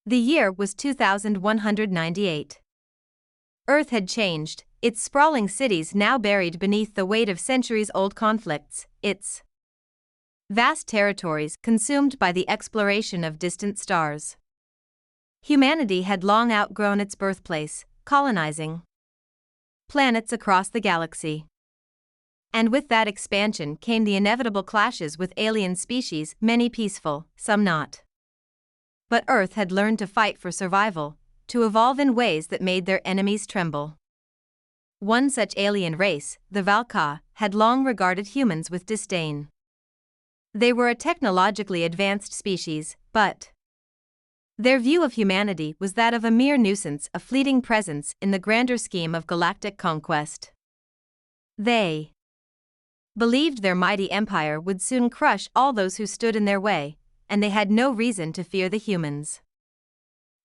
The year was 2198. Earth had changed, its sprawling cities now buried beneath the weight of centuries-old conflicts, its vast territories consumed by the exploration of distant stars. Humanity had long outgrown its birthplace, colonizing planets across the galaxy. And with that expansion came the inevitable clashes with alien species, many peaceful, some not. But Earth had learned to fight for survival, to evolve in ways that made their enemies tremble. One such alien race, the Valka, had long regarded humans with disdain. They were a technologically advanced species, but their view of humanity was that of a mere nuisance, a fleeting presence in the grander scheme of galactic conquest. They believed their mighty empire would soon crush all those who stood in their way, and they had no reason to fear the humans.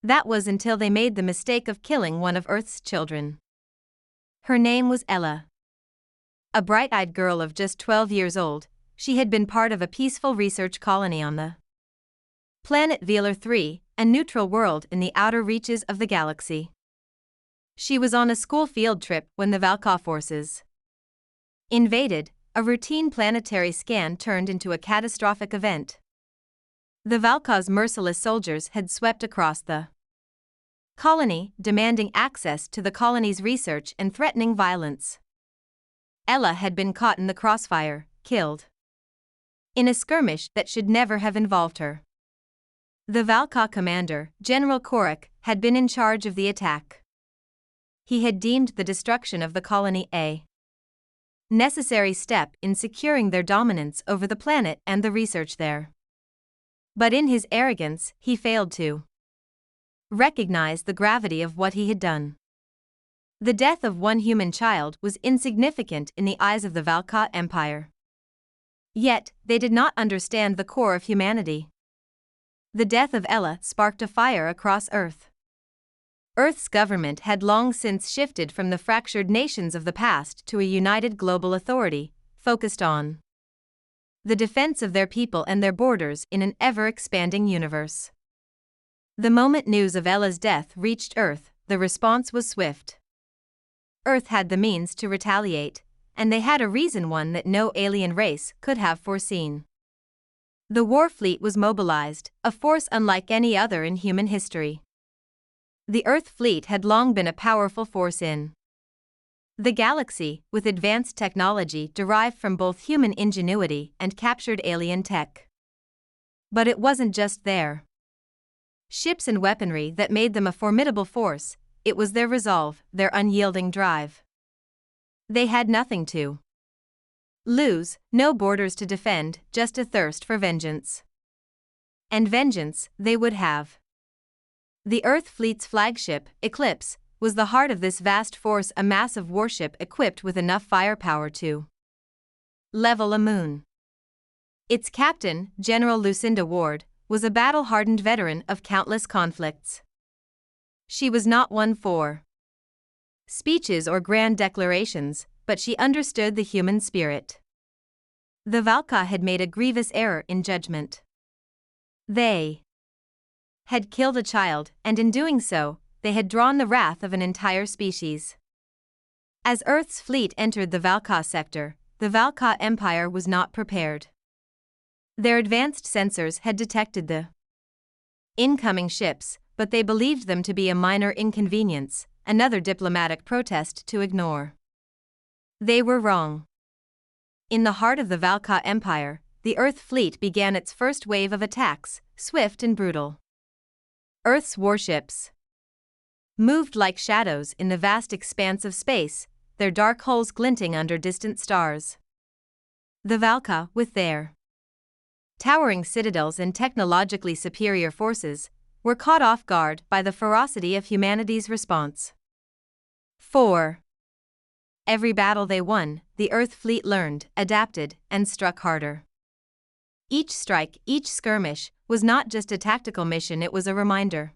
That was until they made the mistake of killing one of Earth's children. Her name was Ella. A bright-eyed girl of just 12 years old, she had been part of a peaceful research colony on the planet Velar 3, a neutral world in the outer reaches of the galaxy. She was on a school field trip when the Valka forces invaded. A routine planetary scan turned into a catastrophic event. The Valka's merciless soldiers had swept across the colony, demanding access to the colony's research and threatening violence. Ella had been caught in the crossfire, killed in a skirmish that should never have involved her. The Valka commander, General Korik, had been in charge of the attack. He had deemed the destruction of the colony a necessary step in securing their dominance over the planet and the research there. But in his arrogance, he failed to recognize the gravity of what he had done. The death of one human child was insignificant in the eyes of the Valka Empire. Yet, they did not understand the core of humanity. The death of Ella sparked a fire across Earth. Earth's government had long since shifted from the fractured nations of the past to a united global authority, focused on the defense of their people and their borders in an ever-expanding universe. The moment news of Ella's death reached Earth, the response was swift. Earth had the means to retaliate, and they had a reason, one that no alien race could have foreseen. The war fleet was mobilized, a force unlike any other in human history. The Earth fleet had long been a powerful force in the galaxy, with advanced technology derived from both human ingenuity and captured alien tech. But it wasn't just their ships and weaponry that made them a formidable force, it was their resolve, their unyielding drive. They had nothing to lose, no borders to defend, just a thirst for vengeance. And vengeance they would have. The Earth fleet's flagship, Eclipse, was the heart of this vast force, a massive warship equipped with enough firepower to level a moon. Its captain, General Lucinda Ward, was a battle-hardened veteran of countless conflicts. She was not one for speeches or grand declarations, but she understood the human spirit. The Valka had made a grievous error in judgment. They had killed a child, and in doing so, they had drawn the wrath of an entire species. As Earth's fleet entered the Valka sector, the Valka Empire was not prepared. Their advanced sensors had detected the incoming ships, but they believed them to be a minor inconvenience, another diplomatic protest to ignore. They were wrong. In the heart of the Valka Empire, the Earth fleet began its first wave of attacks, swift and brutal. Earth's warships moved like shadows in the vast expanse of space, their dark hulls glinting under distant stars. The Valka, with their towering citadels and technologically superior forces, were caught off guard by the ferocity of humanity's response. For every battle they won, the Earth fleet learned, adapted, and struck harder. Each strike, each skirmish, was not just a tactical mission, it was a reminder.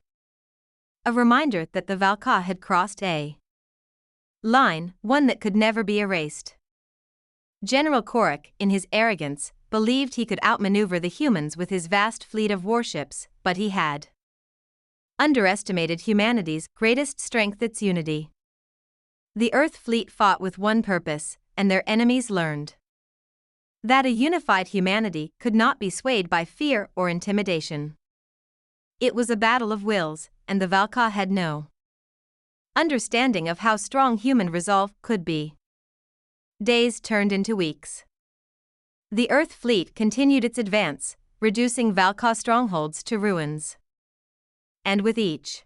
A reminder that the Valka had crossed a line, one that could never be erased. General Korik, in his arrogance, believed he could outmaneuver the humans with his vast fleet of warships, but he had underestimated humanity's greatest strength, its unity. The Earth fleet fought with one purpose, and their enemies learned that a unified humanity could not be swayed by fear or intimidation. It was a battle of wills, and the Valka had no understanding of how strong human resolve could be. Days turned into weeks. The Earth fleet continued its advance, reducing Valka strongholds to ruins. And with each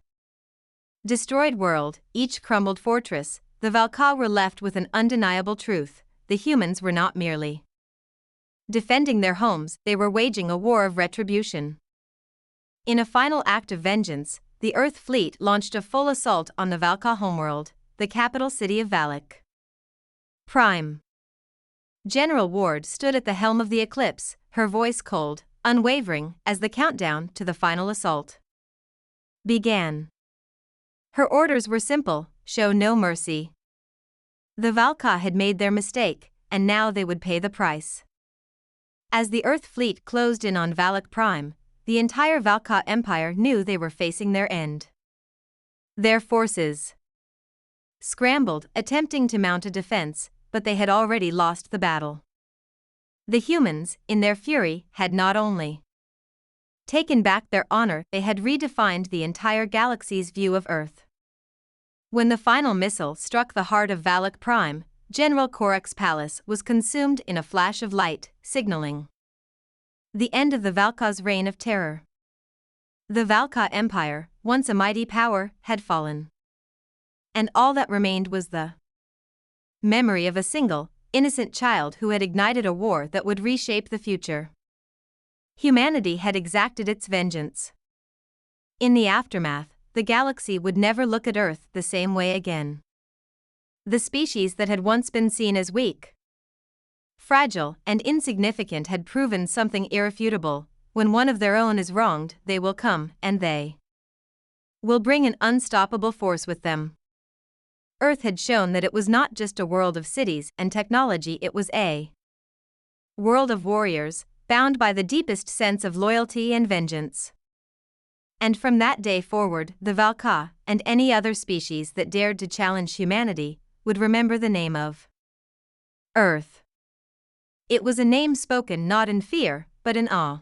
destroyed world, each crumbled fortress, the Valka were left with an undeniable truth: the humans were not merely defending their homes, they were waging a war of retribution. In a final act of vengeance, the Earth fleet launched a full assault on the Valka homeworld, the capital city of Valak. Prime General Ward stood at the helm of the Eclipse, her voice cold, unwavering, as the countdown to the final assault began. Her orders were simple: show no mercy. The Valka had made their mistake, and now they would pay the price. As the Earth fleet closed in on Valak Prime, the entire Valka Empire knew they were facing their end. Their forces scrambled, attempting to mount a defense, but they had already lost the battle. The humans, in their fury, had not only taken back their honor, they had redefined the entire galaxy's view of Earth. When the final missile struck the heart of Valak Prime, General Korak's palace was consumed in a flash of light, signaling the end of the Valka's reign of terror. The Valka Empire, once a mighty power, had fallen. And all that remained was the memory of a single, innocent child who had ignited a war that would reshape the future. Humanity had exacted its vengeance. In the aftermath, the galaxy would never look at Earth the same way again. The species that had once been seen as weak, fragile, and insignificant had proven something irrefutable: when one of their own is wronged, they will come, and they will bring an unstoppable force with them. Earth had shown that it was not just a world of cities and technology, it was a world of warriors, bound by the deepest sense of loyalty and vengeance. And from that day forward, the Valka, and any other species that dared to challenge humanity, would remember the name of Earth. It was a name spoken not in fear, but in awe.